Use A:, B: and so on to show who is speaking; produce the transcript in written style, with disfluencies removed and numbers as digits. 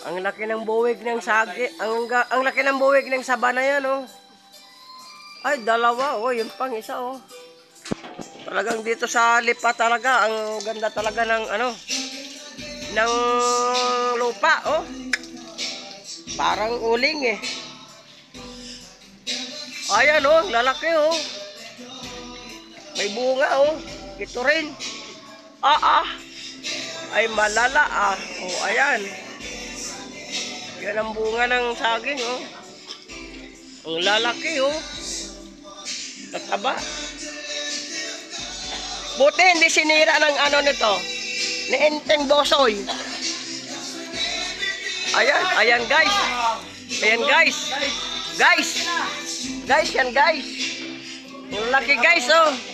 A: Ang laki ng buwig ng sagi. Ang laki ng buwig ng saba na yan, oh. Ay, dalawa, oh. Yung pang isa, oh. Talagang dito sa lipa talaga. Ang ganda talaga ng, ng lupa, oh. Parang uling, eh. Ayan, oh. Lalaki, oh. May bunga, oh. Ito rin. Ay, malala, ah. Oh, ayan. Yan ang bunga ng saging, oh. Ang lalaki, oh. Tataba. Buti hindi sinira ng nito. Ni Enteng Bosoy. Ayan, ayan guys. Ayan guys. Guys, yan guys. Ang laki guys, oh.